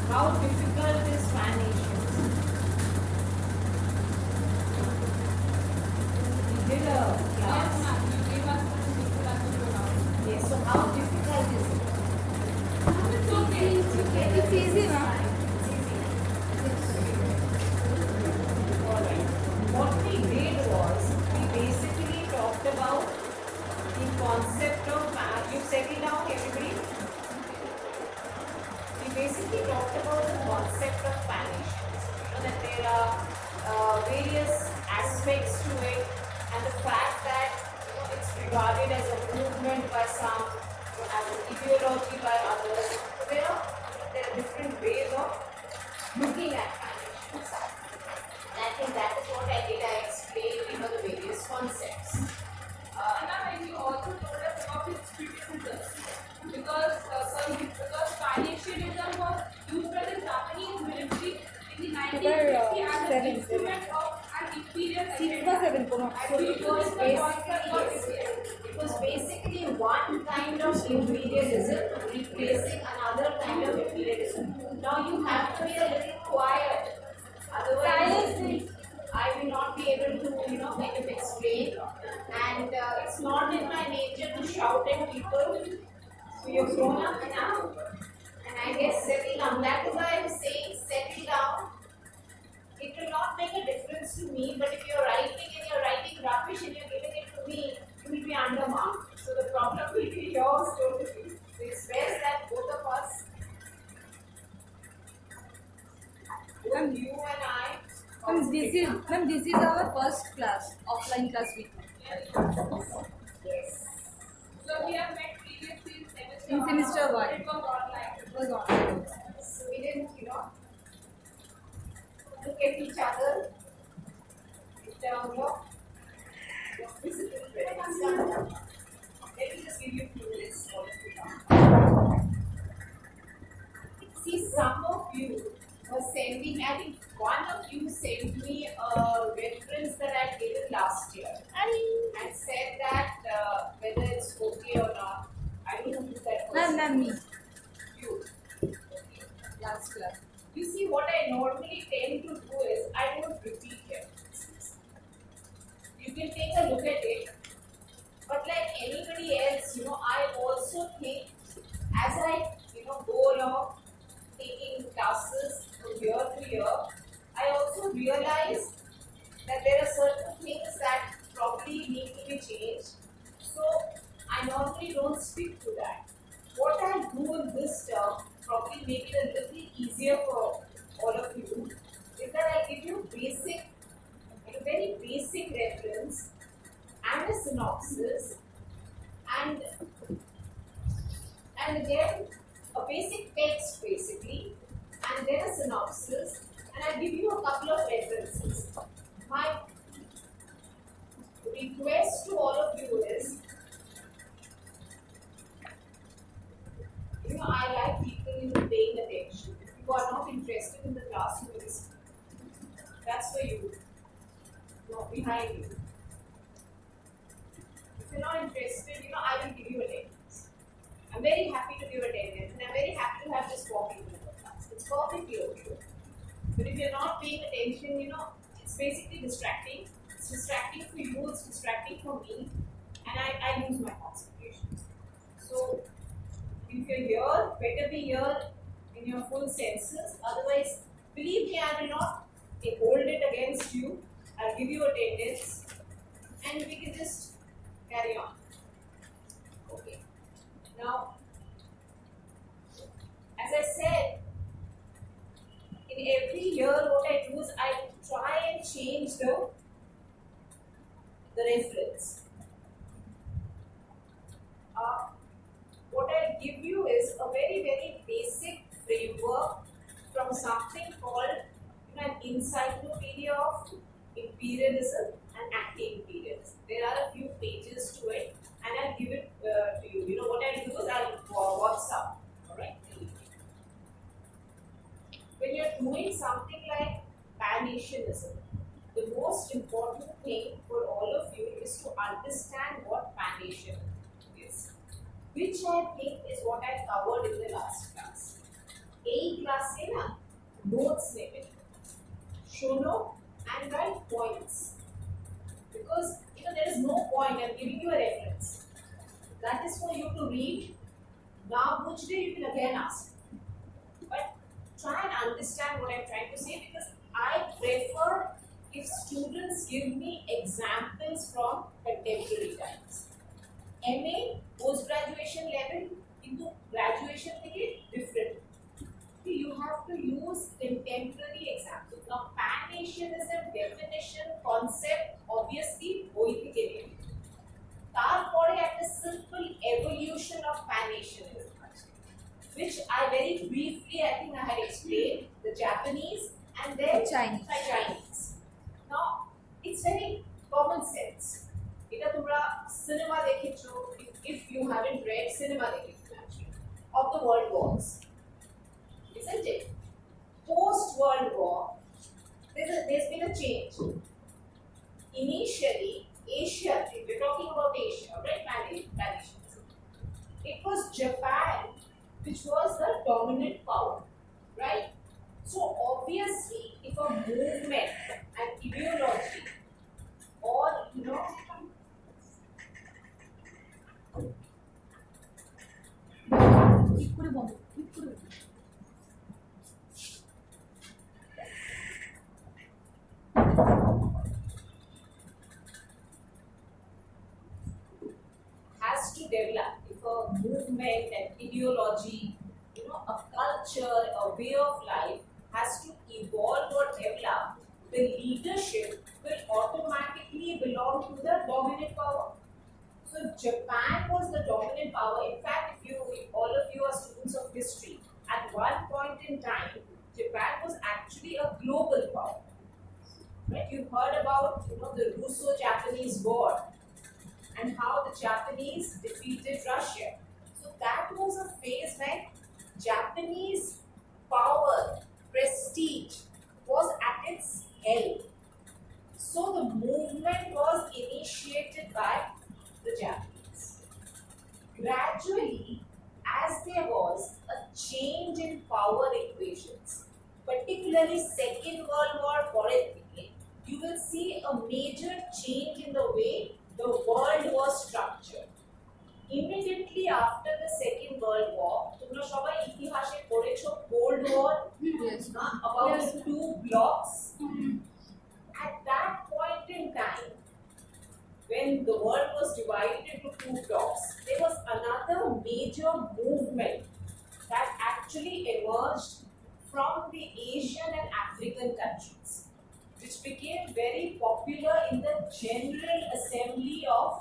How difficult is Spanish? We did a class. Yes, so how difficult is it? It's okay. It's easy, na? Alright. What we did was, we basically talked about the concept of, you settle down everybody. We basically talked about the concept of Spanish. You know that there are various aspects to it, and the fact that it's regarded as a movement by some, as an ideology by others. So there are different ways of looking at Spanish. And I think that is what I did. I explained the various concepts. And you also told us about its criticism because Spanish was used by the Japanese military in the 1950 as an instrument of an imperial agenda. It was basically one kind of imperialism replacing another kind of imperialism. Now you have to be a little quiet, otherwise I will not be able to kind of explain. And it's not in my nature to shout at people. So you're grown up now, and I guess settle down. That is why I'm saying settle down. It will not make a difference to me, but if you're writing rubbish and you're giving it to me, you will be undermarked. So the problem will be yours totally. So it's best that both of us, both you and I, This is our first class, offline class week. yes. So we have met previously In semester one. It was online. It was online. So we didn't, look at each other in terms of physical presence. Let me just give you 2 minutes for this to come. See, some of you were sending, I think one of you sent me a reference that I had given last year and said that whether it's okay or not. I don't know who that was. Not me. You. Last class. You see, what I normally tend to do is I don't repeat it. You can take a look at it, but like anybody else, I also think as I, go along taking classes from year to year, I also realize that there are certain things that probably need to be changed. So I normally don't stick to that. What I do in this term, probably make it a little easier for all of you, is that I give you a very basic reference and a synopsis, and again a basic text basically, and then a synopsis, and I give you a couple of references. My request to all of you is, I like people paying attention. If you are not interested in the class, you will listen. That's for you. No, behind you. If you're not interested, I will give you attendance. I'm very happy to give attendance, and I'm very happy to have just walking in the class. It's perfectly okay. But if you're not paying attention, it's basically distracting. It's distracting for you, it's distracting for me, and I lose my concentration. So, if you're here, better be here in your full senses. Otherwise, believe me, I will not hold it against you. I'll give you attendance, and we can just carry on. Okay. Now, as I said, in every year, what I do is I try and change the reference. What I'll give you is a very, very basic encyclopedia of imperialism and anti-imperialism. There are a few pages to it, and I'll give it to you. You know what I'll do is I'll WhatsApp. All right. When you're doing something like pan-Asianism, the most important thing for all of you is to understand what pan-Asianism is, which I think is what I covered in the last class. A class से ना notes लेने शोनो and write points, because there is no point. I'm giving you a reference. That is for you to read. Now, which day you can again ask. But try and understand what I'm trying to say, because I prefer if students give me examples from contemporary times. MA, post-graduation level, into graduation ticket, different. You have to use contemporary examples. Now, pan-Asianism definition, concept, obviously, boithi ke liye. Tarpore at the simple evolution of pan-Asianism, which I very briefly, I think I had explained, the Japanese and then Chinese. Now, it's very common sense. Ita tumra cinema dekhicho, if you haven't read cinema dekhicho actually, of the world wars. Isn't it? Post-World War, there's been a change. Initially, Asia, we're talking about Asia, right? Pan-Asianism. It was Japan which was the dominant power, right? So obviously, if a movement, an ideology, or has to develop, if a movement, an ideology, a culture, a way of life has to evolve or develop, the leadership will automatically belong to the dominant power. So Japan was the dominant power. In fact, if all of you are students of history, at one point in time, Japan was actually a global power. Right? You heard about the Russo-Japanese War and how the Japanese defeated Russia. So that was a phase when Japanese power, prestige was at its hell. So the movement was initiated by the Japanese. Gradually, as there was a change in power equations, particularly Second World War politically, you will see a major change in the way the world was structured. Immediately after the Second World War, তোমরা সবাই ইতিহাসে পড়েছো Cold War, about the two blocks. At that point in time, when the world was divided into two blocks, there was another major movement that actually emerged from the Asian and African countries, which became very popular in the General Assembly of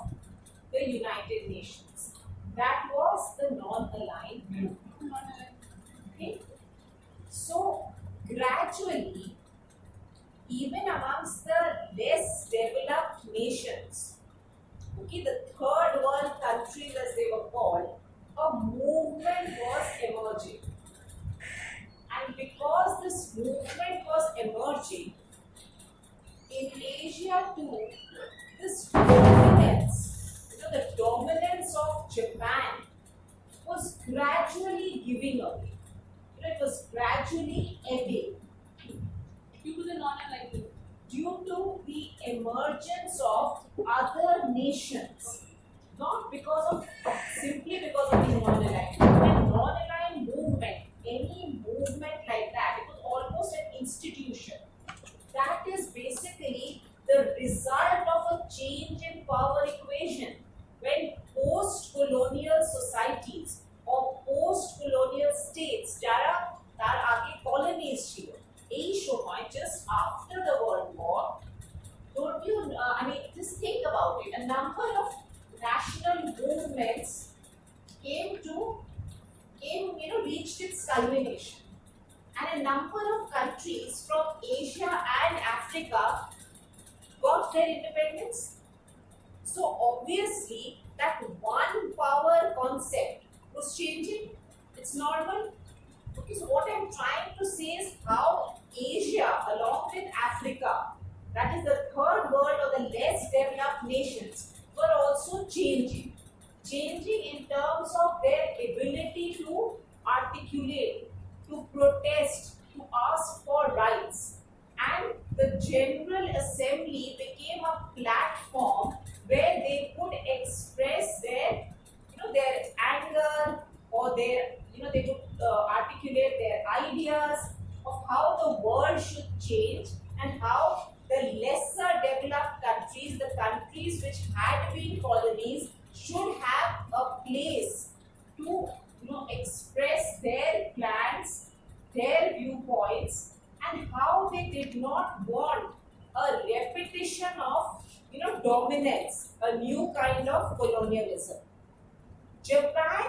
the United Nations. That was the non-aligned group. Okay? So, gradually, even amongst the less developed nations, okay, the third world countries as they were called, a movement was emerging. And because this movement was emerging, in Asia too, this dominance, the dominance of Japan was gradually giving away. It was gradually ebbing. Due to the non-aligned group. Due to the emergence of other nations, not simply because of the non-aligned. And non-aligned movement, any movement like that, it was almost an institution. That is basically the result of a change in power equation. When post-colonial societies or post-colonial states, যারা তার আগে colonies ছিল, এই সময় just after the World War, don't you? Just think about it. A number of national movements reached its culmination, and a number of countries from Asia and Africa got their independence. So obviously that one power concept was changing. It's normal. Okay, so what I'm trying to say is how Asia along with Africa, that is the third world or the less developed nations, were also changing. Changing in terms of their ability to articulate, to protest, to ask for rights. And the General Assembly became a platform where they could express their, their anger or their, they could articulate their ideas of how the world should change and how the lesser developed countries, the countries which had been colonies, should have a place to express their plans, their viewpoints, and how they did not want a repetition of dominance, a new kind of colonialism. Japan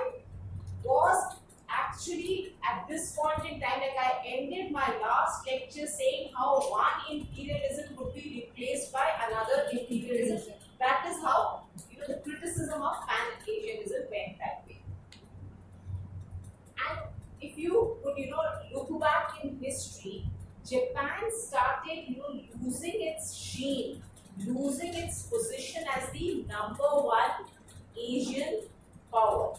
was actually at this point in time, like I ended my last lecture saying how one imperialism would be replaced by another imperialism. That is how the criticism of pan-Asianism went that way. And if you would look back in history, Japan started losing its sheen, losing its position as the number one Asian power.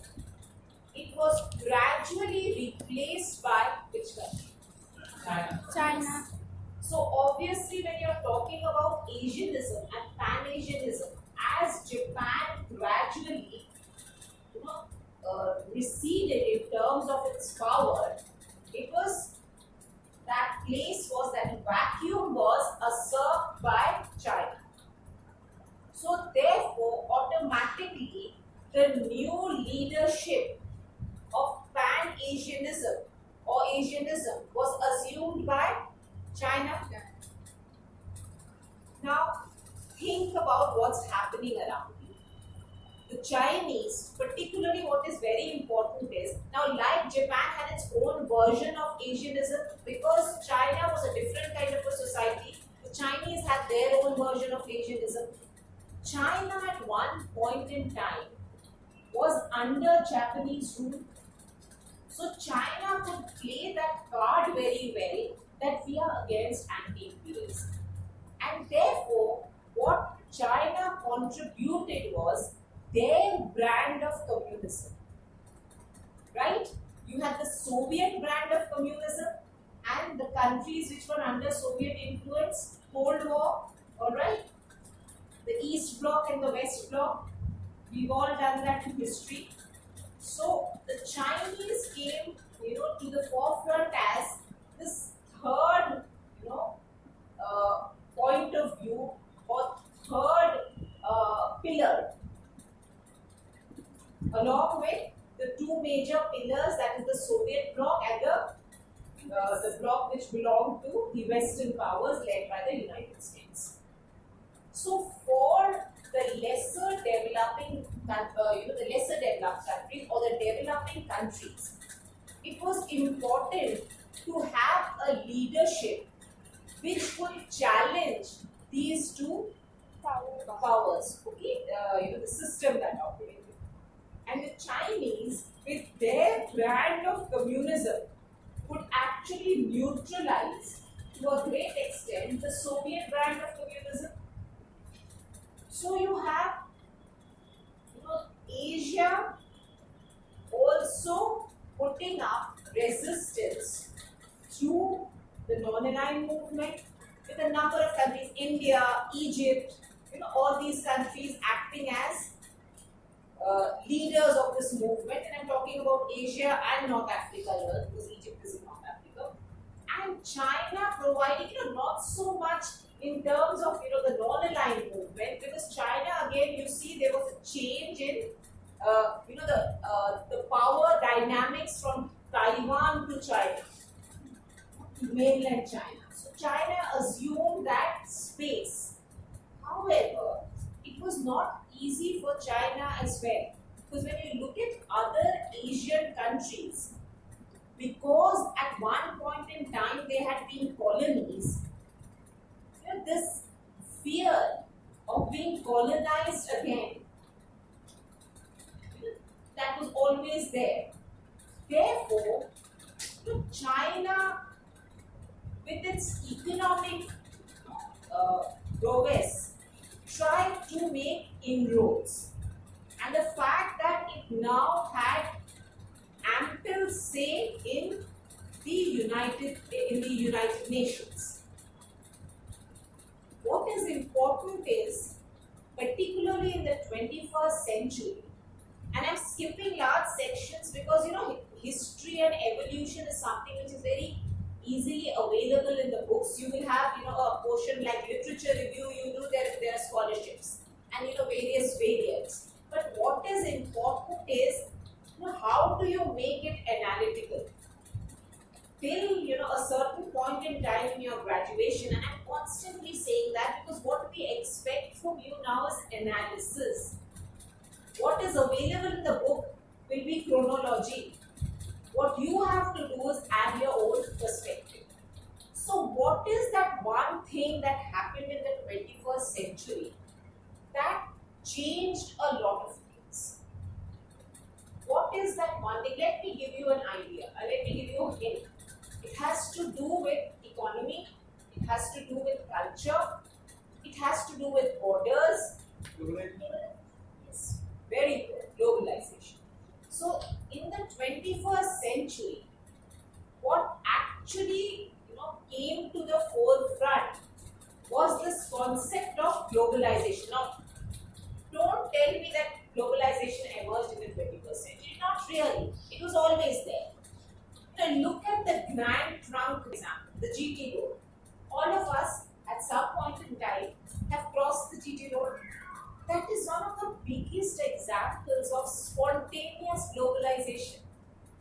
It was gradually replaced by which country? China. So obviously when you're talking about Asianism and Pan-Asianism, as Japan gradually receded in terms of its power, it was that place was that vacuum was usurped by China. So therefore automatically the new leadership of Pan-Asianism or Asianism was assumed by China. Now, think about what's happening around you. The Chinese, particularly what is very important is, now like Japan had its own version of Asianism, because China was a different kind of a society, the Chinese had their own version of Asianism. China at one point in time was under Japanese rule. So China could play that card very well that we are against anti-imperialism. And therefore, what China contributed was their brand of communism. Right? You had the Soviet brand of communism and the countries which were under Soviet influence, Cold War, alright? The East Bloc and the West Bloc, we've all done that in history. So the Chinese came, to the forefront as this third, point of view or third pillar, along with the two major pillars, that is the Soviet bloc and the bloc which belonged to the Western powers led by the United States. So for the lesser developing, the lesser developed countries or the developing countries, it was important to have a leadership which would challenge these two powers, okay, the system that operated. And the Chinese, with their brand of communism, could actually neutralize to a great extent the Soviet brand of communism. So you have, Asia also putting up resistance through the non-aligned movement with a number of countries, India, Egypt, all these countries acting as leaders of this movement. And I'm talking about Asia and North Africa here, because Egypt is in North Africa. And China providing, not so much in terms of the non-aligned movement, because China, again, you see there was a change in the power dynamics from Taiwan to China, to mainland China. So China assumed that space. However, it was not easy for China as well, because when you look at other Asian countries, because at one point in had been colonies, this fear of being colonized again, that was always there. Therefore, China, with its economic uh, prowess, tried to make inroads. And the fact that it now had ample say in the United Nations. What is important is, particularly in the 21st century, and I'm skipping large sections because history and evolution is something which is very easily available in the books. You will have a portion like literature review. You know there are scholarships and various variants. But what is important is how do you make it analytical? Till a certain point in time in your graduation, and I'm constantly saying that because what we expect from you now is analysis. What is available in the book will be chronology. What you have to do is add your own perspective. So, what is that one thing that happened in the 21st century that changed a lot of things? What is that one thing? Let me give you an idea. Let me give you a hint. It has to do with economy, it has to do with culture, it has to do with borders. Yes, very good. Globalization. So, in the 21st century, what actually came to the forefront was this concept of globalization. Now, don't tell me that globalization emerged in the 21st century. Not really. It was always there. Look at the Grand Trunk example, the GT road. All of us at some point in time have crossed the GT road. That is one of the biggest examples of spontaneous globalization,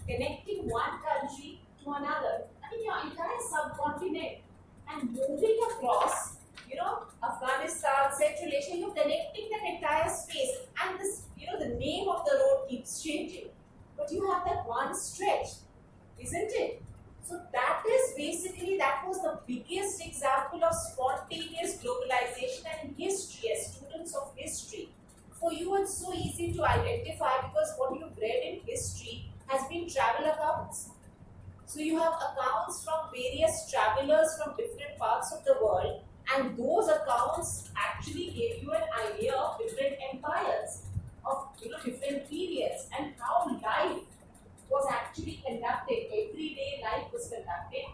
connecting one country to another. I mean, your entire subcontinent, and moving across, Afghanistan, Central Asia, you're connecting that entire space. And this, the name of the road keeps changing. But you have that one stretch, isn't it? So that was the biggest example of spontaneous globalization. And in history, as students of history, for you it's so easy to identify because what you've read in history has been travel accounts. So you have accounts from various travelers from different parts of the world, and those accounts actually gave you an idea of different empires, of different periods, and how life was actually conducted. Everyday life was conducted.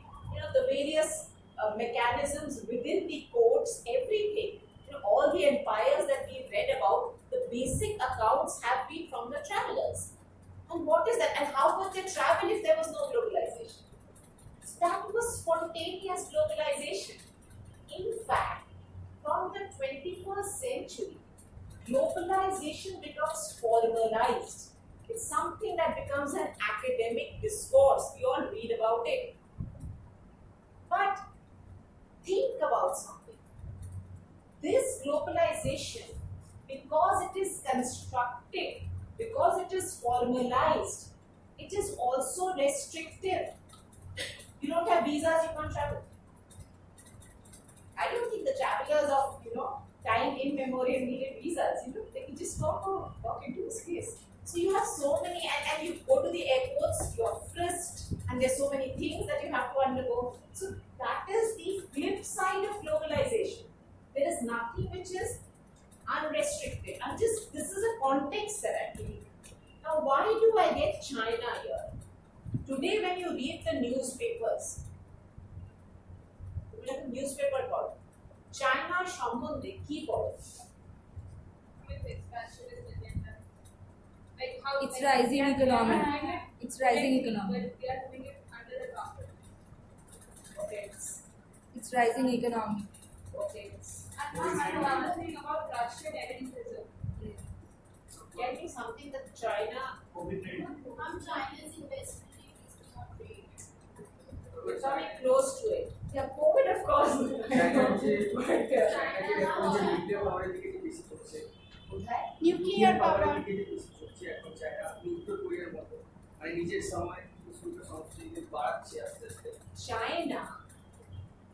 The various mechanisms within the courts, everything. All the empires that we read about, the basic accounts have been from the travelers. And what is that? And how could they travel if there was no globalization? So that was spontaneous globalization. In fact, from the 21st century, globalization becomes formalized. It's something that becomes an academic discourse. We all read about it. But think about something. This globalization, because it is constructed, because it is formalized, it is also restrictive. You don't have visas, you can't travel. I don't think the travelers of time immemorial needed visas. They can just walk into space. So you have so many, and you go to the airports, you are frisked, and there's so many things that you have to undergo. So that is the flip side of globalization. There is nothing which is unrestricted. This is a context that I'm giving. Now, why do I get China here? Today, when you read the newspapers, you have a newspaper called China Shambhunde, key policy. It's rising economy. It's rising economy. But they are doing it under the carpet. Okay. It's rising economy. Okay. And one more thing about Russian evidentism. Tell me something that China. China's investment is not great. We're coming close to it. Yeah, COVID, of course. Nuclear power. China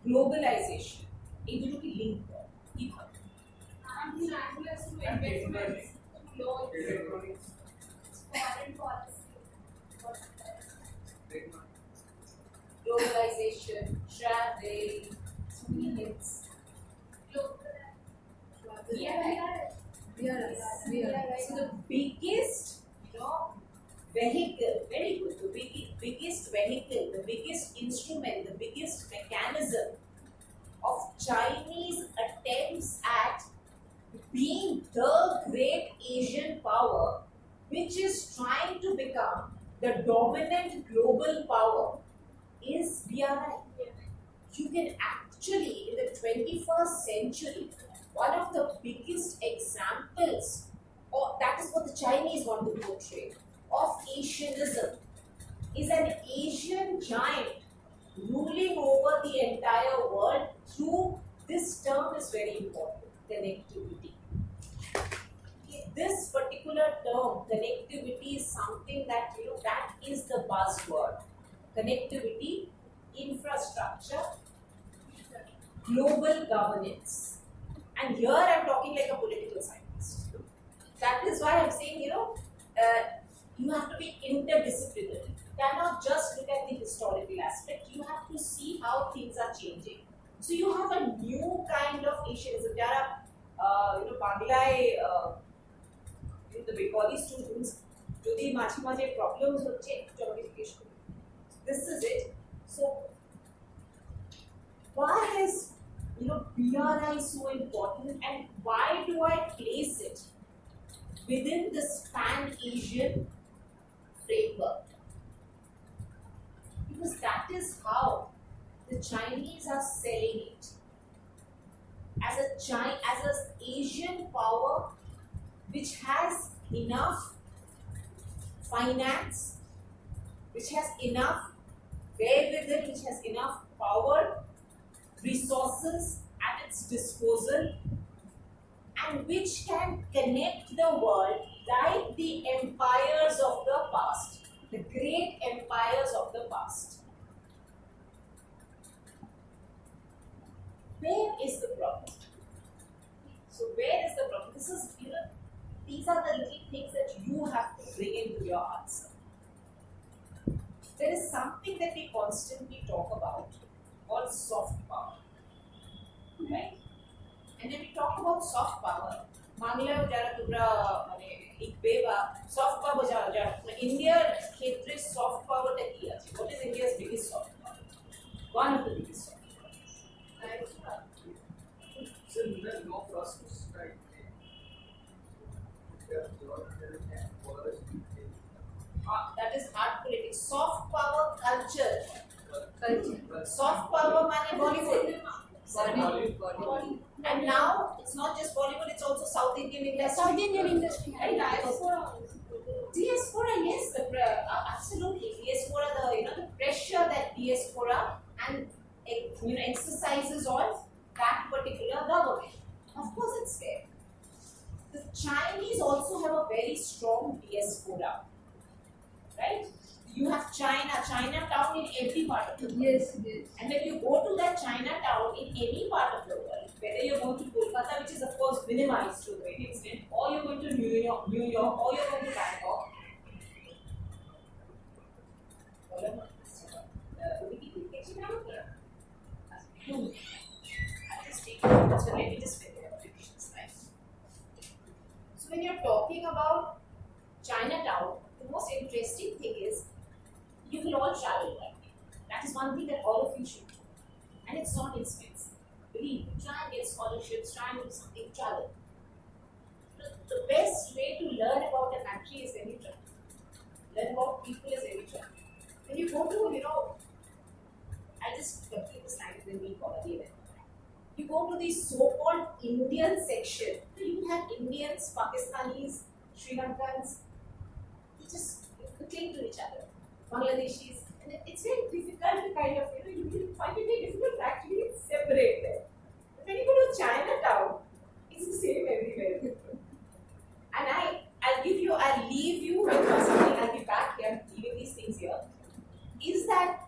Globalization. এগুলো কি link করে কিভাবে? And channels to investments, to loans, Electronics, Foreign policy. Globalization, travel, so many hits. We are right. So the biggest, vehicle, very good. The biggest vehicle, the biggest instrument, the biggest mechanism of Chinese attempts at being the great Asian power, which is trying to become the dominant global power, is BRI. You can actually, in the 21st century, one of the biggest examples, or that is what the Chinese want to portray, of Asianism is an Asian giant ruling over the entire world through, this term is very important, connectivity. This particular term, connectivity, is something that, that is the buzzword. Connectivity, infrastructure, global governance. And here I'm talking like a political scientist. That is why I'm saying, you have to be interdisciplinary. You cannot just look at the historical aspect. You have to see how things are changing. So you have a new kind of Asianism. There are, Bangladesh, the Bengali students, যদি মাঝে মাঝে problems হচ্ছে একটু আমাকে জিজ্ঞেস করুন. This is it. So why is BRI so important, and why do I place it within this pan-Asian framework? Because that is how the Chinese are selling it as an Asian power which has enough finance, which has enough wherewithal, which has enough power, resources at its disposal, and which can connect the world like the empires of the past, the great empires of the past. Where is the problem? So where is the problem? This is, these are the little things that you have to bring into your answer. There is something that we constantly talk about called soft power, right? And when we talk about soft power, বাংলায় যারা তোমরা মানে লিখবে বা soft power যারা ইন্ডিয়ার ক্ষেত্রে soft পাওয়ারটা কি আছে? What is India's biggest soft power? One of the biggest soft power. so there's no process, right? That is hard politics. Soft power culture. Soft power মানে Bollywood. And now it's not just Bollywood, it's also South Indian industry. South Indian industry. And diaspora, yes, absolutely. Diaspora, the pressure that diaspora and exercises on that particular government. Of course, it's there. The Chinese also have a very strong diaspora, right? You have Chinatown in every part of the world. yes. And when you go to that Chinatown in any part of the world, whether you're going to Kolkata, which is of course minimized to a great extent, or you're going to New York, or you're going to Bangkok, so let me just finish this slide. So when you're talking about Chinatown, the most interesting thing is you will all travel that way. That is one thing that all of you should do. And it's not expensive. Believe me, try and get scholarships, try and do something, travel. The best way to learn about a country is when you travel. Learn about people is when you travel. When you go to, I just complete the slide and then we call again. You go to the so-called Indian section, you have Indians, Pakistanis, Sri Lankans, they just cling to each other. Bangladeshis, and it's very difficult to kind of, you find it very difficult to actually separate them. But when you go to Chinatown, it's the same everywhere. And I'll leave you with something, I'll be back here, leaving these things here, is that,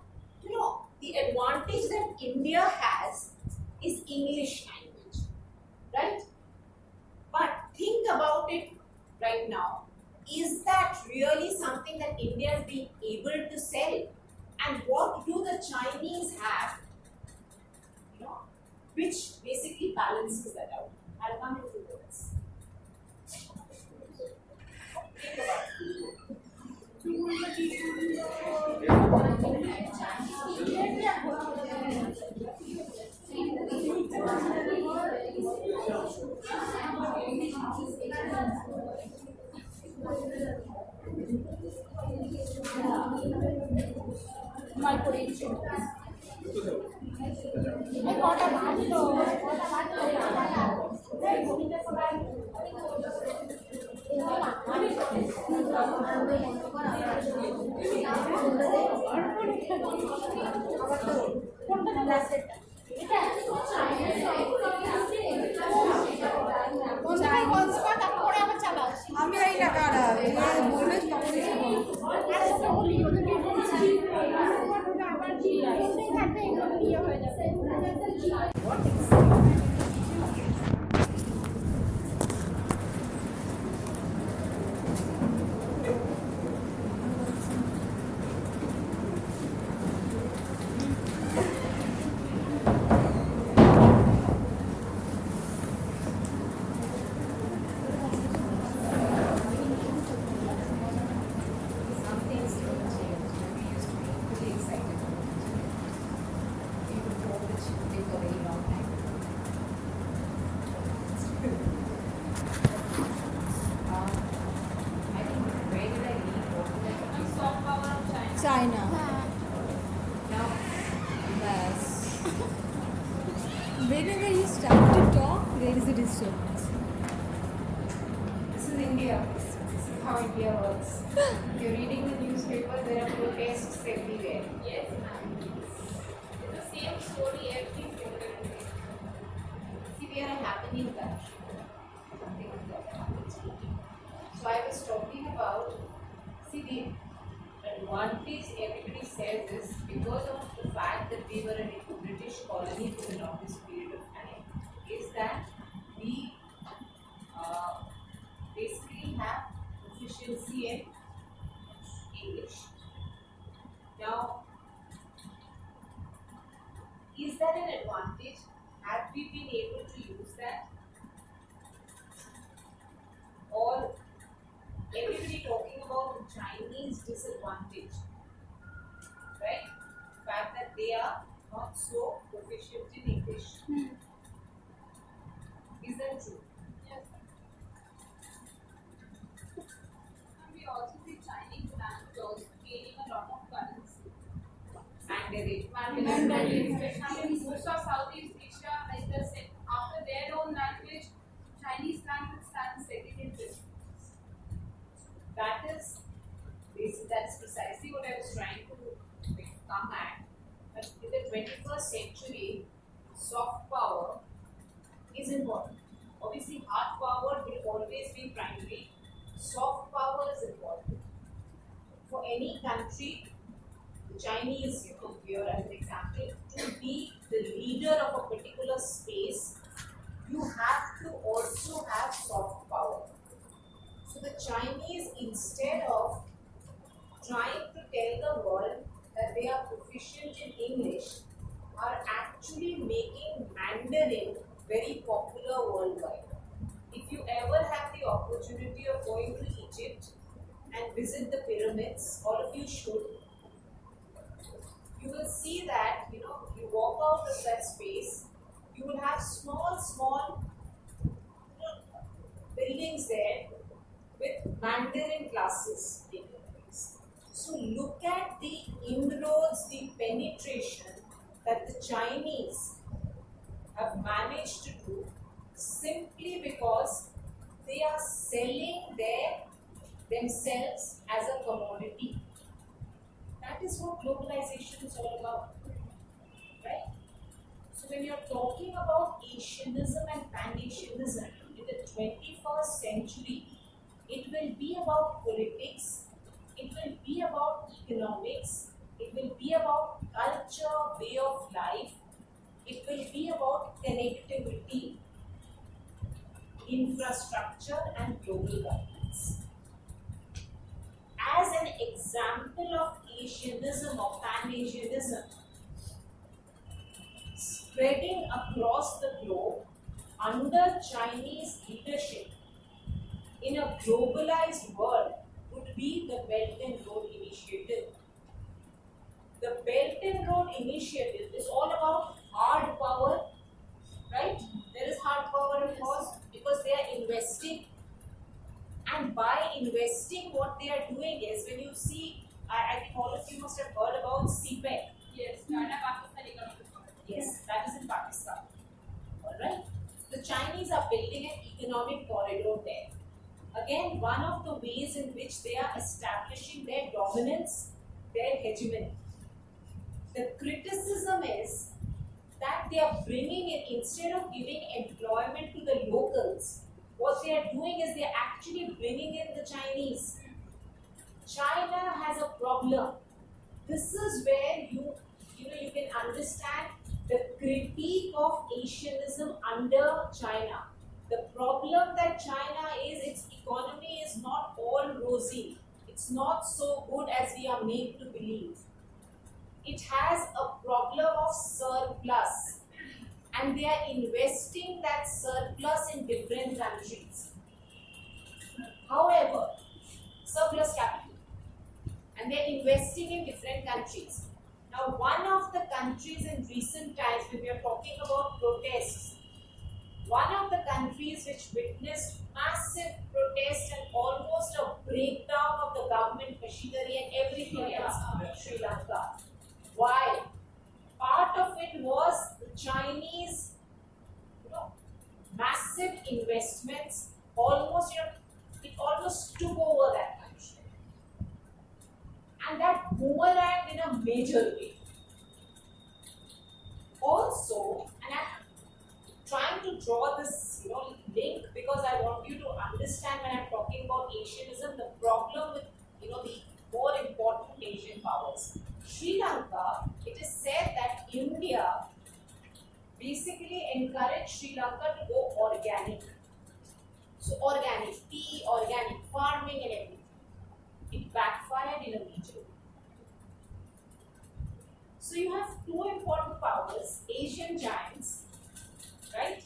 the advantage that that India has is English language, right? But think about it right now. Is that really something that India is being able to sell? And what do the Chinese have, which basically balances that out? I'll come to this. Think about it. My potential. I got a আমি এই না কারা বলবে Some things don't change. We used to be pretty excited about it. We would go which would take a very long time. I think where did I leave? What did I leave? soft power of China. China. Now, Yes. Whenever you start to talk, there is a disturbance. this is India. This is how India works. If you're reading the newspaper, there are protests everywhere. Yes, ma'am. It's the same story every single day. See, we are a happening country. Something like that happens. So I was talking about, see, the advantage everybody says is because of the fact that we were a British colony for the longest period of time, is that we basically have proficiency in English. Now, is that an advantage? Have we been able to use that? Or everybody talking about the Chinese disadvantage, right? The fact that they are not so proficient in English. Is that true? Yes. And we also see Chinese language also gaining a lot of currency. Mandarin. Mandarin, especially most of Southeast Asia, like the after their own language, Chinese language stands second in this. That's precisely what I was trying to come at. But in the 21st century, soft power is important. Obviously, hard power will always be primary. Soft power is important. For any country, the Chinese, here as an example, to be the leader of a particular space, you have to also have soft power. So the Chinese, instead of trying to tell the world that they are proficient in English, are actually making Mandarin very popular worldwide. If you ever have the opportunity of going to Egypt and visit the pyramids, all of you should, you will see that, you walk out of that space, you will have small buildings there with Mandarin classes taking place. So look at the inroads, the penetration that the Chinese have managed to do simply because they are selling themselves as a commodity. That is what globalization is all about, right? So when you're talking about Asianism and Pan-Asianism in the 21st century, it will be about politics, it will be about economics, it will be about culture, way of life, it will be about connectivity, infrastructure, and global governance. As an example of Asianism or Pan-Asianism spreading across the globe under Chinese leadership in a globalized world would be the Belt and Road Initiative. The Belt and Road Initiative is all about hard power, right? There is hard power, of course, because they are investing. And by investing, what they are doing is, when you see, I think all of you must have heard about CPEC. Yes, China Pakistan Economic Forum. Yes, that is in Pakistan. Alright? The Chinese are building an economic corridor there. Again, one of the ways in which they are establishing their dominance, their hegemony. The criticism is that they are bringing in, instead of giving employment to the locals, what they are doing is they are actually bringing in the Chinese. China has a problem. This is where you can understand the critique of Asianism under China. The problem that China is, its economy is not all rosy. It's not so good as we are made to believe. It has a problem of surplus, and they are investing that surplus in different countries. However, surplus capital, and they are investing in different countries. Now, one of the countries in recent times, when we are talking about protests, one of the countries which witnessed massive protest and almost a breakdown of the government machinery and everything else, Sri Lanka. Why? Part of it was the Chinese, massive investments. Almost, it almost took over that country, and that boomeranged in a major way. Also, and I'm trying to draw this, link, because I want you to understand when I'm talking about Asianism, the problem with, the more important Asian powers. Sri Lanka, it is said that India basically encouraged Sri Lanka to go organic. So organic tea, organic farming and everything. It backfired in a major way. So you have two important powers, Asian giants, right?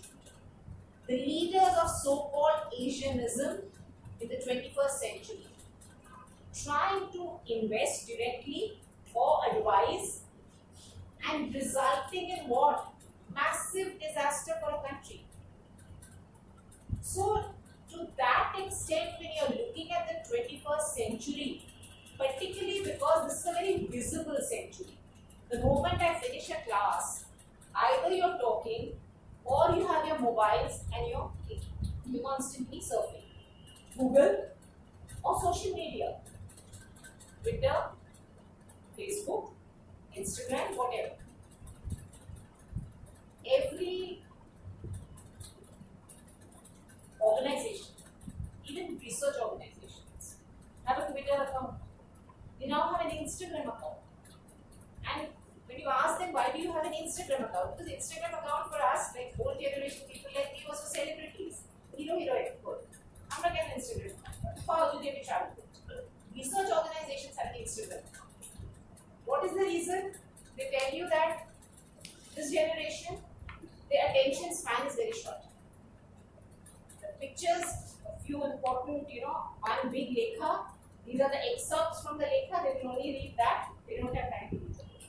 The leaders of so-called Asianism in the 21st century, trying to invest directly or advise, and resulting in what? Massive disaster for a country. So, to that extent, when you're looking at the 21st century, particularly because this is a very visible century, the moment I finish a class, either you're talking or you have your mobiles and you're constantly surfing Google or social media, Twitter, Facebook, Instagram, whatever. Every organization, even research organizations, have a Twitter account. They now have an Instagram account. And when you ask them, why do you have an Instagram account? Because Instagram account for us, like old generation people like me, was for celebrities. Hero, good. I'm not getting an Instagram account. How do they travel? Research organizations have an Instagram account. What is the reason? They tell you that this generation, their attention span is very short. The pictures, a few important, one big lekha, these are the excerpts from the lekha, they will only read that, they don't have time to read the book.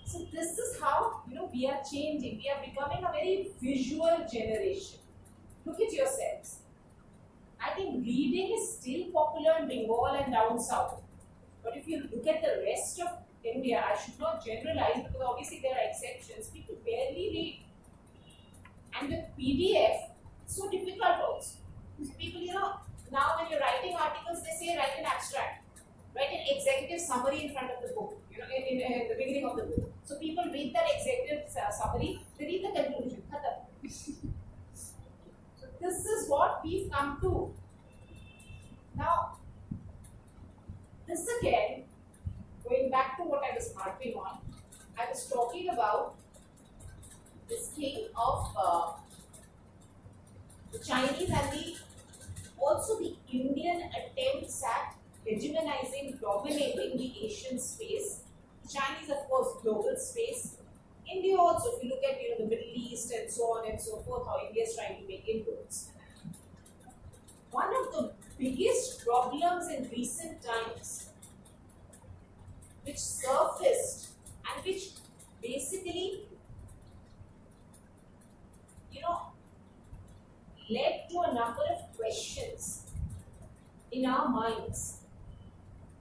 So this is how, we are changing. We are becoming a very visual generation. Look at yourselves. I think reading is still popular in Bengal and down south. But if you look at the rest of India, I should not generalize because obviously there are exceptions. People barely read. And with PDF, it's so difficult also. So people, now when you're writing articles, they say write an abstract, write an executive summary in front of the book, in the beginning of the book. So people read that executive summary, they read the conclusion. So this is what we've come to. Now, this again, going back to what I was harping on, I was talking about this thing of the Chinese and the also the Indian attempts at hegemonizing, dominating the Asian space. The Chinese, of course, global space. India also, if you look at the Middle East and so on and so forth, how India is trying to make inroads. One of the biggest problems in recent times, which surfaced and which basically, led to a number of questions in our minds,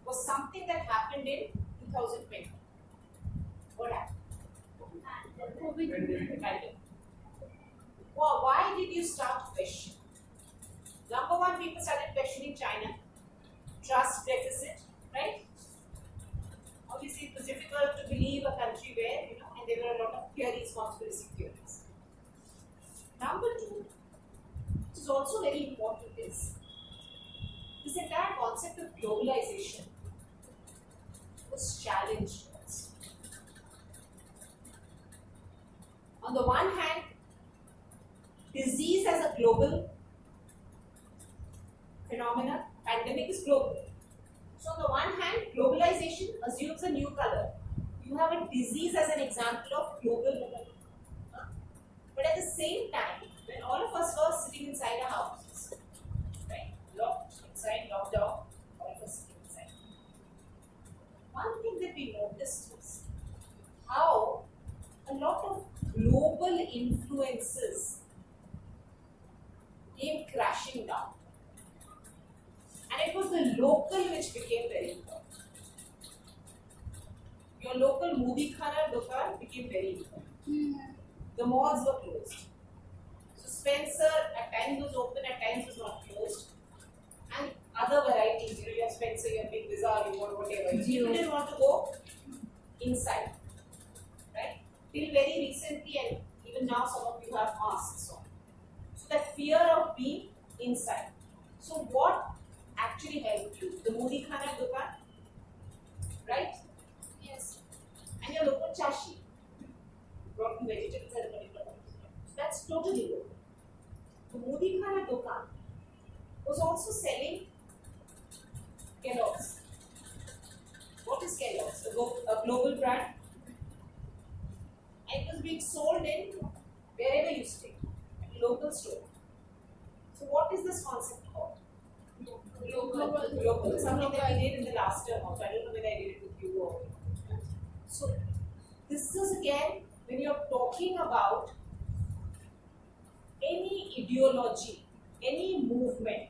was something that happened in 2020. What happened? Pandemic. Well, why did you start questioning? Number one, people started questioning China, trust deficit, right? Obviously, it was difficult to believe a country where, and there were a lot of theories, conspiracy theories. Number two, which is also very important, is this entire concept of globalization was challenged. On the one hand, disease as a global phenomenon, pandemic is global. So on the one hand, globalization assumes a new color. You have a disease as an example of global. But at the same time, when all of us were sitting inside our houses, right, locked inside, lockdown, all of us sitting inside. One thing that we noticed is how a lot of global influences came crashing down. And it was the local which became very important. Your local movie khana dukan became very important. The malls were closed. So Spencer at times was open, at times was not closed. And other varieties, you have Spencer, you have Big Bazaar, you want whatever. People didn't want to go inside. Right? Till very recently, and even now some of you have masks on. So that fear of being inside. So what actually helped you? The movie khana dukan, right? Yes. And your local chashi brought you vegetables at a particular point. So that's totally local. The movie khana dukan was also selling Kellogg's. What is Kellogg's? A global brand. And it was being sold in wherever you stay, at a local store. So what is this concept called? Global. Something that I did in the last term also. I don't know whether I did it with you or. So this is again when you're talking about any ideology, any movement,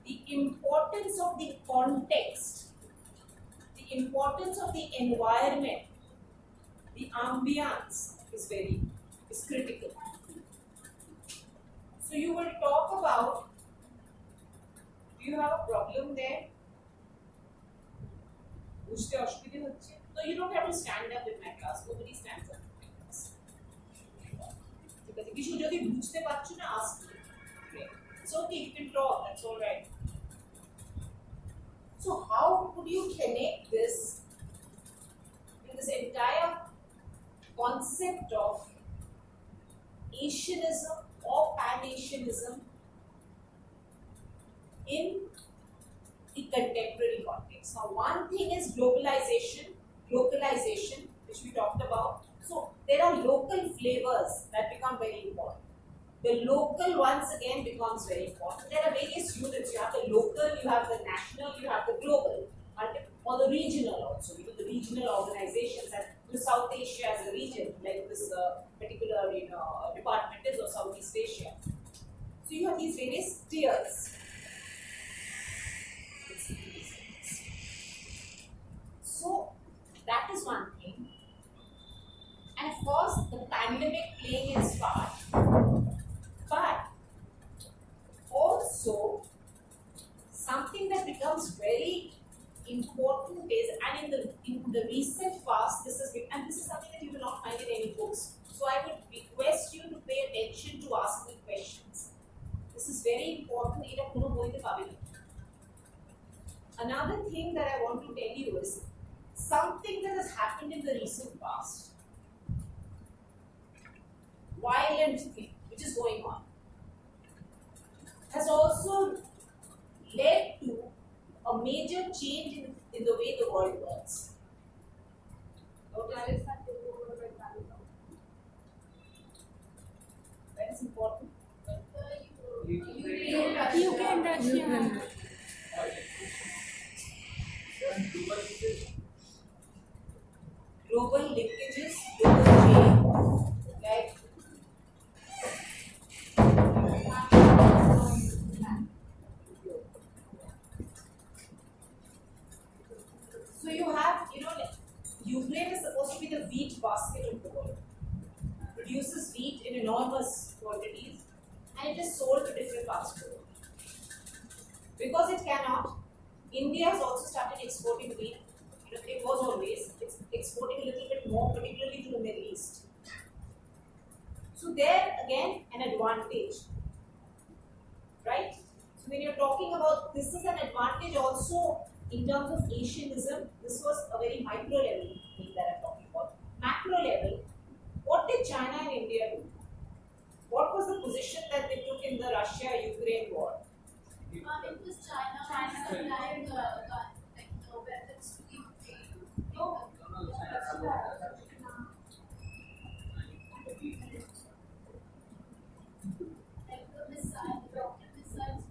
the importance of the context, the importance of the environment, the ambience is critical. So you will talk about, do you have a problem there? No, you don't have to stand up in my class. Nobody stands up in my class. Because if you যদি বুঝতে পারছো না, ask me. Okay. It's okay, you can talk, that's all right. So how could you connect this in this entire concept of Asianism or Pan-Asianism in the contemporary context? Now, one thing is globalization, localization, which we talked about. So there are local flavors that become very important. The local once again becomes very important. There are various units. You have the local, you have the national, you have the global, or the regional also. The regional organizations and South Asia as a region, like this particular department is, or Southeast Asia. So you have these various tiers. So that is one thing. And of course, the pandemic playing its part. But also, something that becomes very important is, and in the recent past, this is something that you will not find in any books. So I would request you to pay attention to asking questions. This is very important. Another thing that I want to tell you is something that has happened in the recent past violent thing which is going on has also led to a major change in the way the world works. Notice it? That is important. UK and Russia. Global linkages, global chain, like so you have, like, Ukraine is supposed to be the wheat basket of the world. Produces wheat in enormous quantities and it is sold to different parts of the world. Because it cannot, India has also started exporting wheat. It was always exporting a little bit more, particularly to the Middle East. So there again an advantage, right? So when you're talking about this is an advantage also in terms of Asianism. This was a very micro level thing that I'm talking about. Macro level, what did China and India do? What was the position that they took in the Russia-Ukraine war? It was China supplied the weapons to Ukraine. No, like the missile, rocket missiles.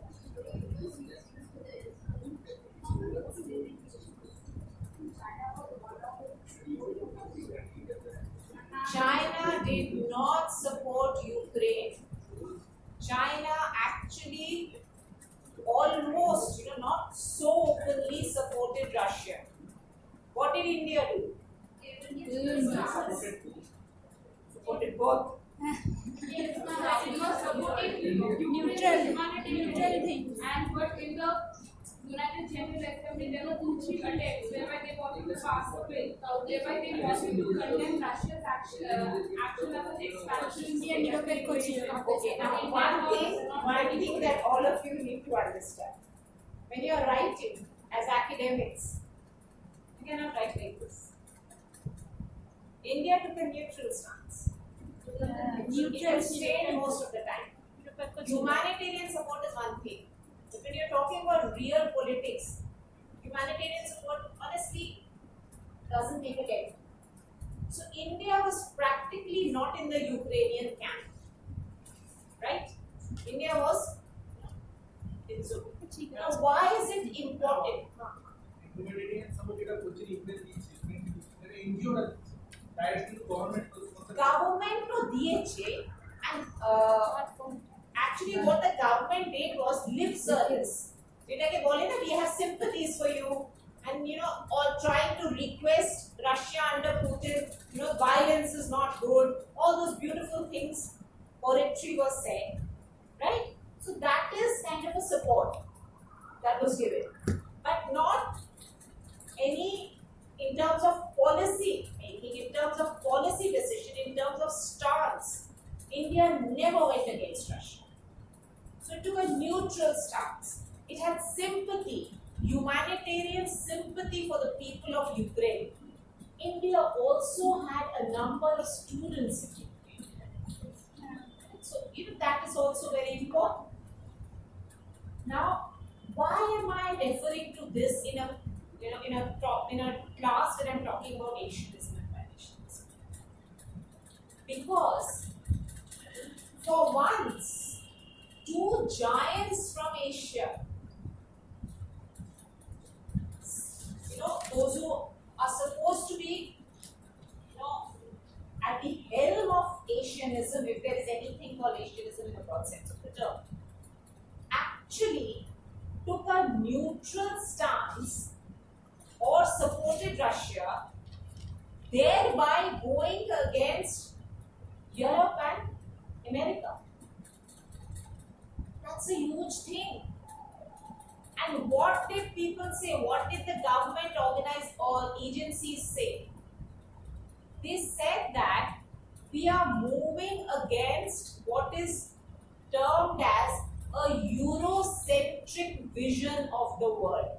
China did not support Ukraine. China actually almost, not so openly supported Russia. What did India do? Supported both. It was supporting neutral things. And but in the United General Assembly, there were 2-3 attempts whereby they wanted to pass a bill, whereby they wanted to condemn Russia's action as an expansion. Okay, now one thing that all of you need to understand. When you are writing as academics, you cannot write like this. India took a neutral stance. It abstained most of the time. Humanitarian support is one thing. But when you're talking about real politics, humanitarian support honestly doesn't make a dent. So India was practically not in the Ukrainian camp. Right? India was in Zoom. Now why is it important? Humanitarian support এটা করছে Ukraine দিয়েছে মানে NGO না directly government Government to diyeche and actually what the government did was lip service. এটাকে বলে না, we have sympathies for you and or trying to request Russia under Putin, violence is not good, all those beautiful things poetry was said, right? So that is kind of a support that was given, but not any in terms of policy making, in terms of policy decision, in terms of stance. India never went against Russia. So it took a neutral stance. It had sympathy, humanitarian sympathy for the people of Ukraine. India also had a number of students in Ukraine. So that is also very important. Now, why am I referring to this in a class that I'm talking about Asianism and Pan-Asianism? Because for once, two giants from Asia, those who are supposed to be, at the helm of Asianism, if there is anything called Asianism in the broad sense of the term, actually took a neutral stance or supported Russia, thereby going against Europe and America. That's a huge thing. And what did people say? What did the government organized or agencies say? They said that we are moving against what is termed as a Eurocentric vision of the world.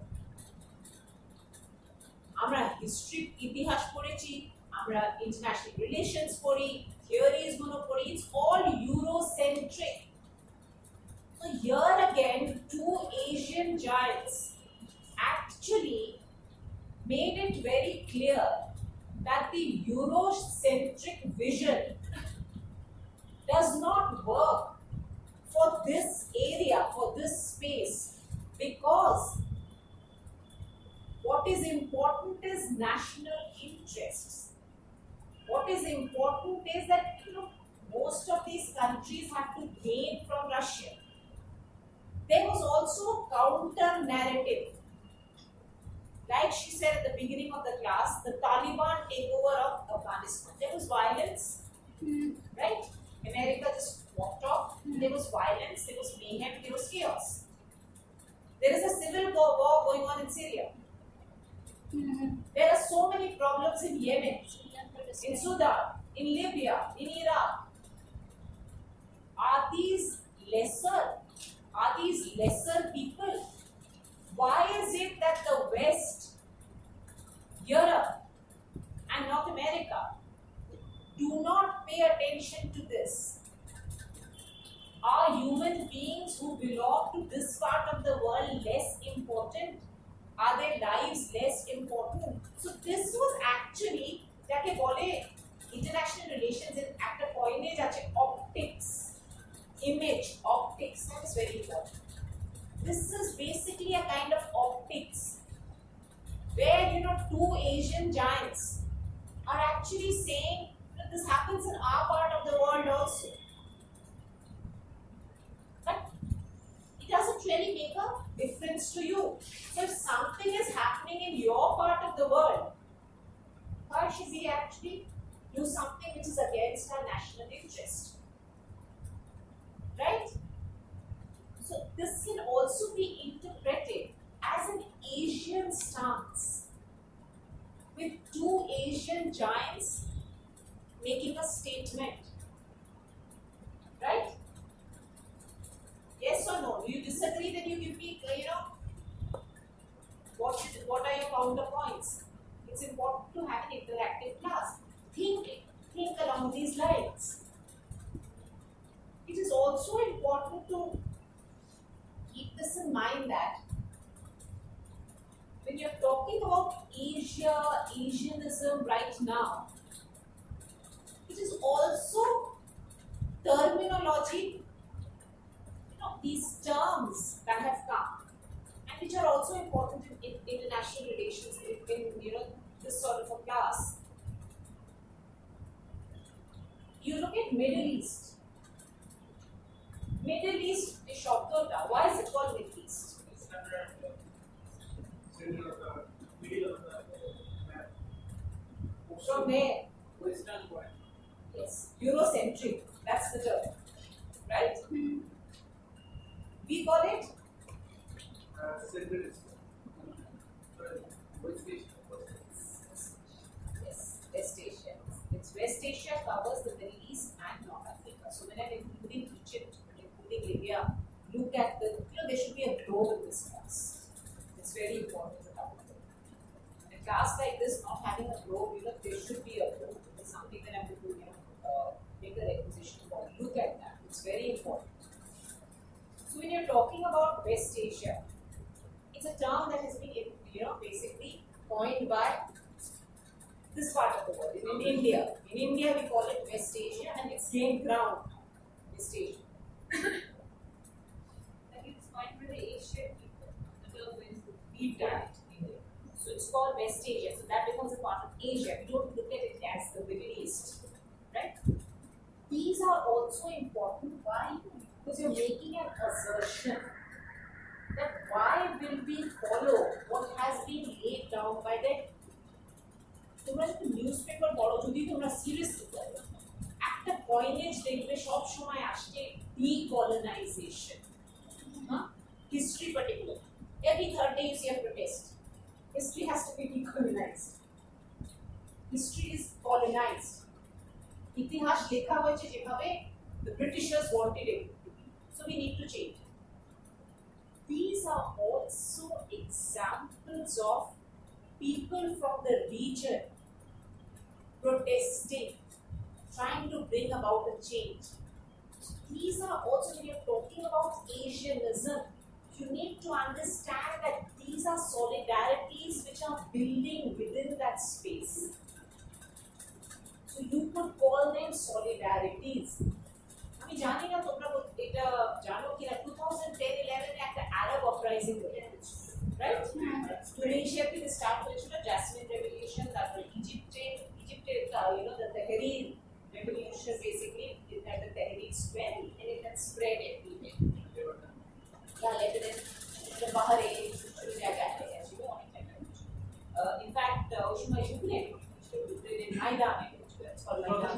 আমরা history ইতিহাস পড়েছি, আমরা international relations পড়ি, theories গুলো পড়ি, it's all Asian giants actually made it very clear that the Eurocentric vision does not work for this area, for this space, because what is important is national interests. What is important is that most of these countries have to gain from Russia. There was also counter narrative. Like she said at the beginning of the class, the Taliban takeover of Afghanistan. There was violence, right? America just walked off. There was violence, there was mayhem, there was chaos. There is a civil war going on in Syria. There are so many problems in Yemen, in Sudan, in Libya, in Iraq. Are these lesser? Are these lesser people? Why is it that the West, Europe, and North America do not pay attention to this? Are human beings who belong to this part of the world less important? Are their lives less important? So this was actually যাকে বলে international relations in একটা coinage আছে optics, image optics. That is very important. This is basically a kind of optics where two Asian giants are actually saying that this happens in our part of the world also. But it doesn't really make a difference to you. So if something is happening in your part of the world, why should we actually do something which is against our national interest? Right? So this can also be interpreted as an Asian stance, with two Asian giants making a statement. Right? Yes or no? Do you disagree? Then you give me, what are your counterpoints? It's important to have an interactive class. Think along these lines. It is also important to keep this in mind that when you're talking about Asia, Asianism right now, it is also terminology, these terms that have come and which are also important in international relations in this sort of a class. You look at Middle East. Middle East is Shabdota. Why is it called Middle East? Center of the middle of the map. From where? Western point. Yes, Eurocentric. That's the term, right? We call it Center is West Asia. yes, West Asia. It's West Asia covers the Middle East and North Africa. So when I'm including Egypt, including Libya, look at there should be a globe in this class. It's very important to have it. In a class like this, not having a globe, there should be a globe. It's something that I'm going to make a requisition for. Look at that. It's very important. So when you're talking about West Asia, it's a term that has been basically coined by this part of the world. In India, we call it West Asia, and it's gained ground. West Asia. Like it's coined by the Asian people. The term is We've done it in India. So it's called West Asia. So that becomes a part of Asia. We don't look at it as the Middle East, right? These are also important. Why? Because you're making an assertion that why will we follow what has been laid down by them? তোমরা যদি newspaper পড়ো, যদি তোমরা seriously পড়ো, একটা coinage দেখবে সব সময় আসছে decolonization. History particular. Every third day you see a protest. History has to be decolonized. History is colonized. ইতিহাস লেখা হয়েছে যেভাবে the Britishers wanted it to be. So we need to change. These are also examples of people from the region protesting, trying to bring about a change. These are also, when you're talking about Asianism, You need to understand that these are solidarities which are building within that space. So you could call them solidarities. আমি জানি না তোমরা এটা জানো কিনা 2010-11 একটা আরব uprising হয়েছে, right? Tunisia-তে start হয়েছিল জ্যাসমিন রেভলিউশন, তারপর ইজিপ্টে the Tahrir revolution basically at the Tahrir Square, and it had spread everywhere. Lebanon, the Bahrain, in fact, Ukraine, Maidan, it's called Maidan.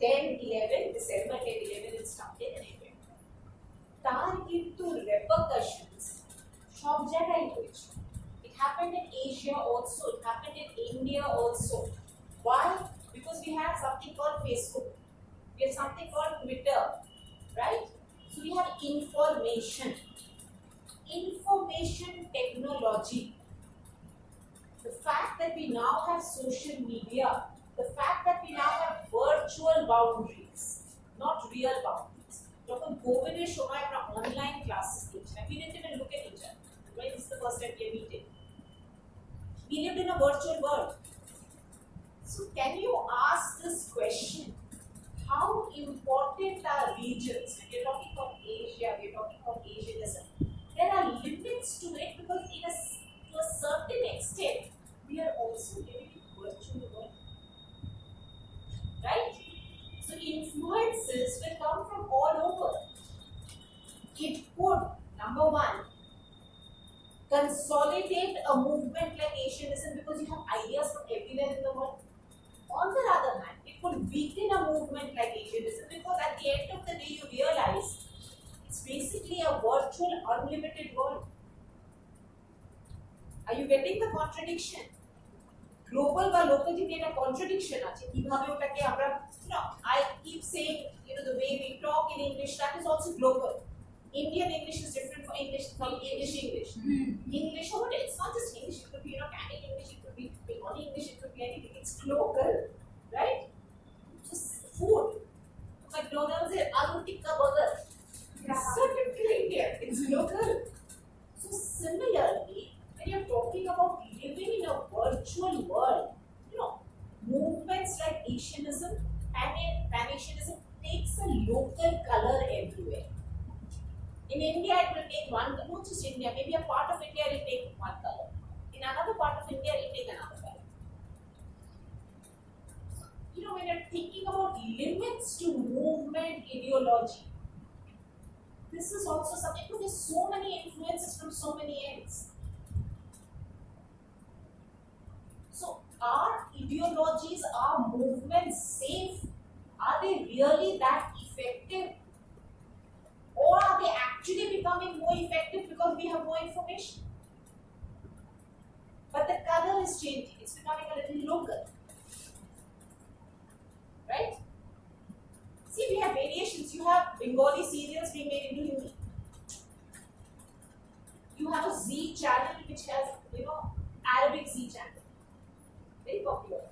10-11, December 10-11, it started anyway. তার কিন্তু repercussions সব জায়গায় হয়েছে. It happened in Asia also, it happened in India also. Why? Because we have something called Facebook, we have something called Twitter, right? So we have information technology. The fact that we now have social media, the fact that we now have virtual boundaries, not real boundaries. যখন কোভিডের সময় আমরা online classes নিয়েছিলাম, we didn't even look at each other. Right? This is the first time we are meeting. We lived in a virtual world. So can you ask this question? How important are regions? When we're talking about Asia, we're talking about Asianism. There are limits to it because to a certain extent, we are also living in virtual world. Right? So influences will come from all over. It could, number one, consolidate a movement like Asianism because you have ideas from everywhere in the world. On the other hand, it could weaken a movement like Asianism because at the end of the day you realize it's basically a virtual unlimited world. Are you getting the contradiction? Global বা local যদি একটা contradiction আছে, কিভাবে ওটাকে আমরা, I keep saying, the way we talk in English, that is also global. Indian English is different from English. English, it's not just English, it could be, Canadian English, it could be Bengali English, it could be anything. It's global, right? Just food. McDonald's is aloo tikka burger. It's certifically Indian. It's local. So similarly, when you're talking about living in a virtual world, movements like Asianism, Pan-Asianism takes a local color everywhere. In India, it will take one, not just India, maybe a part of India will take one color. In another part of India, it will take another color. When you're thinking about limits to movement ideology, this is also something because there's so many influences from so many ends. So, are ideologies, are movements safe? Are they really that effective? Or are they actually becoming more effective because we have more information? But the color is changing, it's becoming a little local. Right? See, we have variations. You have Bengali serials being made into Hindi. You have a Z channel which has, Arabic Z channel. Very popular.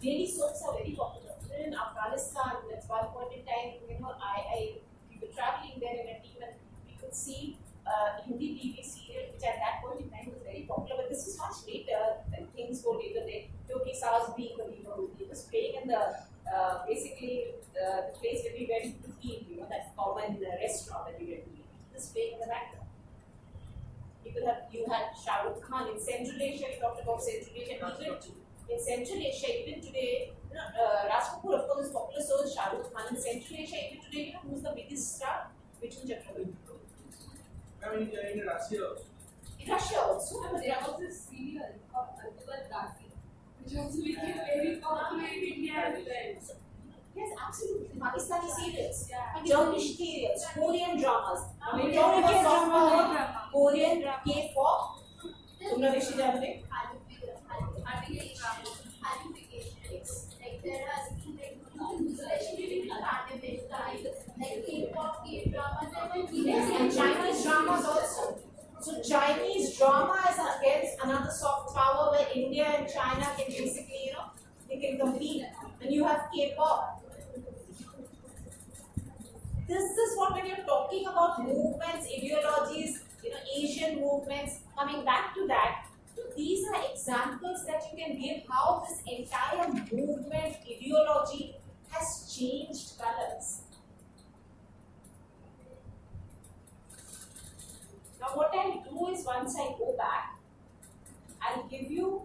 Daily soaps are very popular. Even in Afghanistan, at one point in time, we were traveling there in a team and we could see Hindi TV serial, which at that point in time was very popular. But this was much later, when things go later. Kyunki Saas Bhi Kabhi Bahu, it was playing in the the place where we went to eat, that common restaurant that we went to eat. It was playing in the background. You had Shah Rukh Khan in Central Asia. We talked about Central Asia. In Central Asia, even today, Raj Kapoor, of course, is popular. So is Shah Rukh Khan. In Central Asia, even today, who's the biggest star? Mithun Chakraborty. In Russia also. In Russia also. There was this serial called Ultimate Dasi, which also became very popular in India as well. Yes, absolutely. Pakistani serials, Yeah. Turkish serials, Korean dramas. Korean K-pop. तुमने देखी जाने? And Chinese dramas also. So Chinese drama is against another soft power where India and China can basically, they can compete. And you have K-pop. this is what, when you're talking about movements, ideologies, Asian movements, coming back to that, so these are examples that you can give how this entire movement, ideology has changed colors. Now, what I'll do is once I go back, I'll give you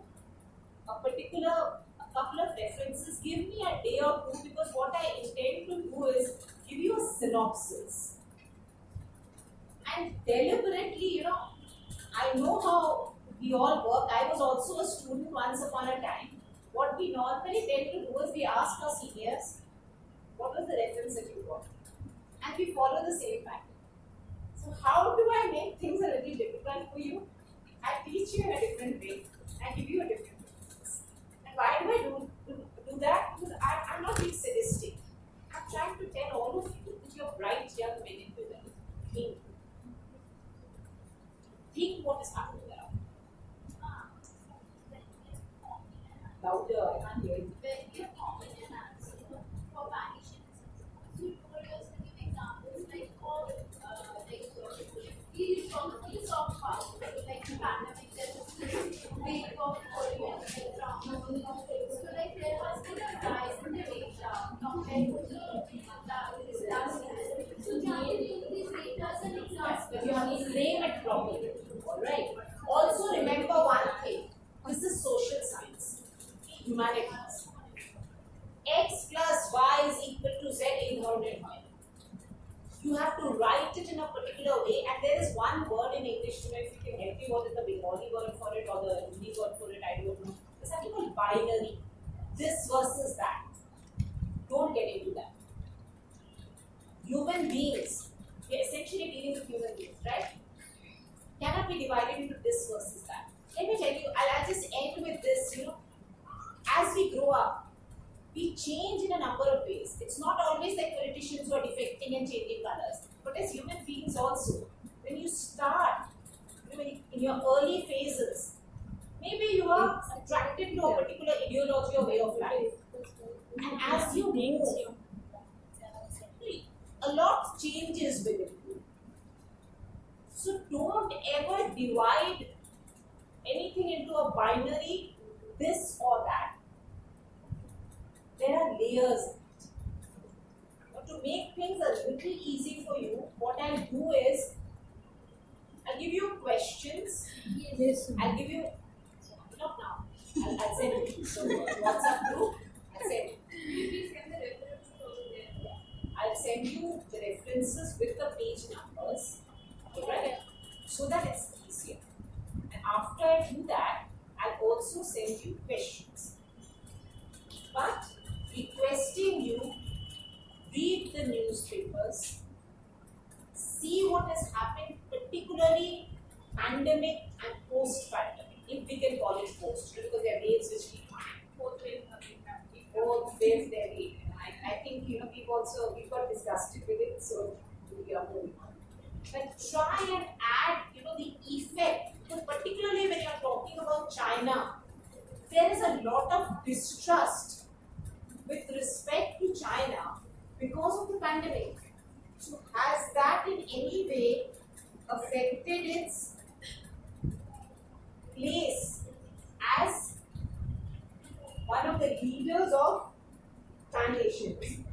a couple of references. Give me a day or two, because what I intend to do is give you a synopsis. And deliberately, I know how we all work. I was also a student once upon a time. What we normally tend to do is we ask our seniors, what was the reference that you got? And we follow the same pattern. So how do I make things a little difficult for you? I teach you in a different way. I give you a different reference. And why do I do that? Because I'm not being sadistic. I'm trying to tell all of you that you're bright young men and women. Think what is happening around. Louder, I can't hear you. When you're common in answer for vanishing, you told us to give examples like you talk about like the pandemic, there was this wave of pollution from so like there has been a rise in the data compared to the last year. So generally these data is an example. But you have to frame it properly. Alright. Also remember one thing. This is social science. Humanities. X plus Y is equal to Z inherited by. You have to write it in a particular way, and there is one word in English, if you can help me, what is the Bengali word for it or the Hindi word for it, I don't know. It's something called binary. This versus that. Don't get into that. Human beings, we are essentially dealing with human beings, right? Cannot be divided into this versus that. Let me tell you, I'll just end with this, as we grow up, we change in a number of ways. It's not always like politicians who are defecting and changing colors, but as human beings also, when you start, in your early phases, maybe you are attracted to a particular ideology or way of life. And as you move, a lot changes within you. So don't ever divide anything into a binary, this or that. There are layers. But to make things a little easy for you, what I'll do is, I'll give you questions. Yes. I'll give you, not now, I'll send you. So WhatsApp group, I'll send you. Please send the references over there. I'll send you the references with the page numbers, alright? So that it's easier. And after I do that, I'll also send you questions. But requesting you read the newspapers, see what has happened, particularly pandemic and post-pandemic, if we can call it post, because there are waves which we Fourth wave coming back. both waves there. I think we've got disgusted with it, so we are moving on. But try and add the effect, because particularly when you're talking about China, there is a lot of distrust with respect to China because of the pandemic. So has that in any way affected its place as one of the leaders of plantations?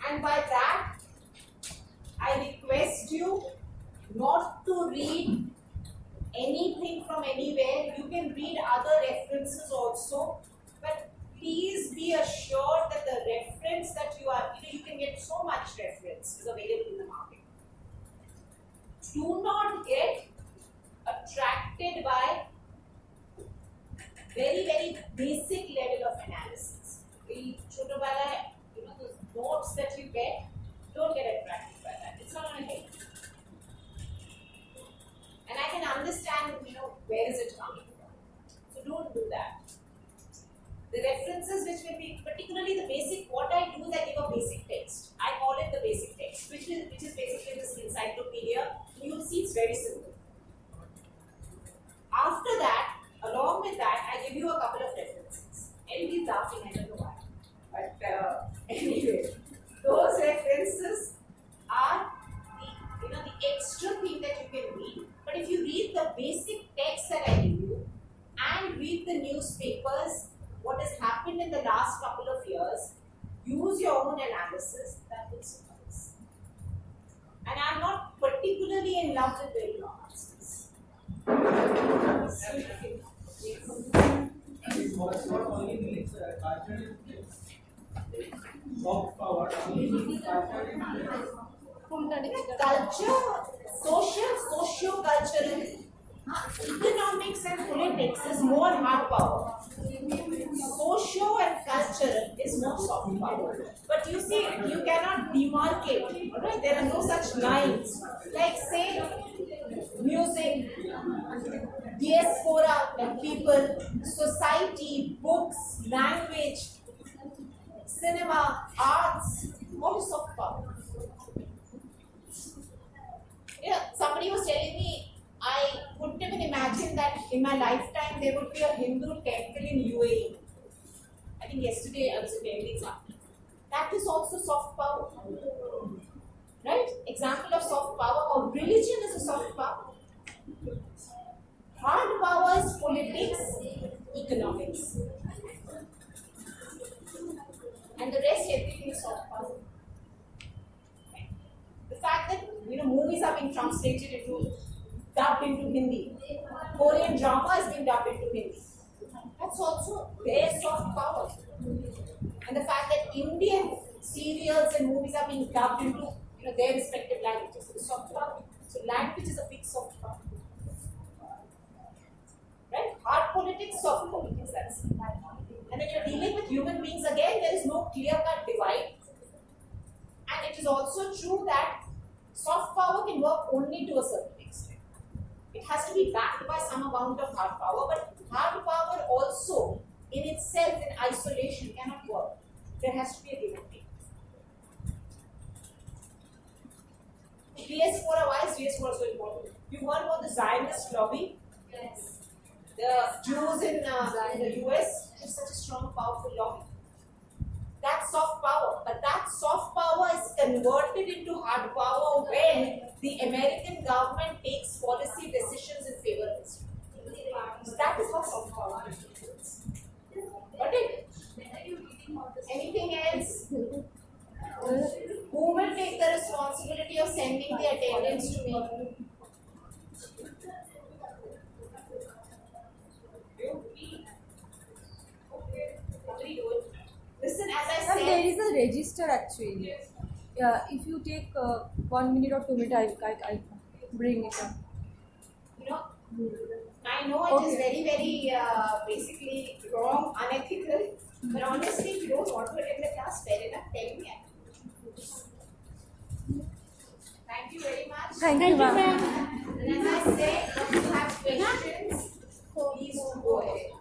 And by that, I request you not to read anything from anywhere. You can read other references also, but please be assured that the reference that you can get so much reference is available in the market. Do not get attracted by very, very basic level of analysis. The those notes that you get, don't get attracted by that. It's not going to help you. And I can understand, where is it coming from. So don't do that. The references which will be, particularly the basic, what I do is I give a basic text. I call it the basic text, which is basically this encyclopedia. You will see it's very simple. After that, along with that, I give you a couple of references. Everybody's laughing, I don't know why. But anyway, those references read the newspapers, what has happened in the last couple of years, use your own analysis, that will suffice. And I'm not particularly in love with very long answers. It's not only means culture is soft power, only means culture is Culture, socio-cultural, economics and politics is more hard power. Socio and cultural is more soft power. But you see, you cannot demarcate, alright? There are no such lines. Like say, music, diaspora, like people, society, books, language, cinema, arts, all is soft power. Somebody was telling me, I couldn't even imagine that in my lifetime there would be a Hindu temple in UAE. I think yesterday I was attending something. That is also soft power. Right? Example of soft power, or religion is a soft power. Hard power is politics, economics. And the rest, everything is soft power. The fact that movies are being translated dubbed into Hindi. Korean drama is being dubbed into Hindi. That's also their soft power. And the fact that Indian serials and movies are being dubbed into their respective languages is soft power. So language is a big soft power. Right? Hard politics, soft politics. That's it. And then you're dealing with human beings again, there is no clear-cut divide. And it is also true that soft power can work only to a certain extent. It has to be backed by some amount of hard power, but hard power also in itself in isolation cannot work. There has to be a give and take. Diaspora, why is diaspora so important? You heard about the Zionist lobby? Yes. The Jews in the US have such a strong, powerful lobby. That's soft power, but that soft power is converted into hard power when the American government takes policy decisions in favor of Israel. So that is what soft power is. Got it? Anything else? Who will take the responsibility of sending the attendance to me? Listen, as I Ma'am, said, there is a register actually. Yeah, if you take 1 minute or 2 minutes, I bring it up. I know it is very, very basically wrong, unethical, but honestly, if you don't want to attend the class, fair enough, tell me. Thank you very much. Thank you, ma'am. And as I said, if you have questions, please do go ahead.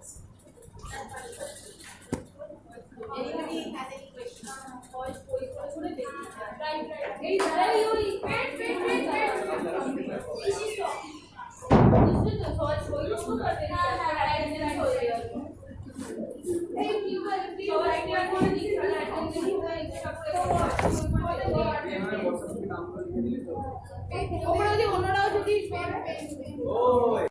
Anybody has any questions? Right. Hey, Oh,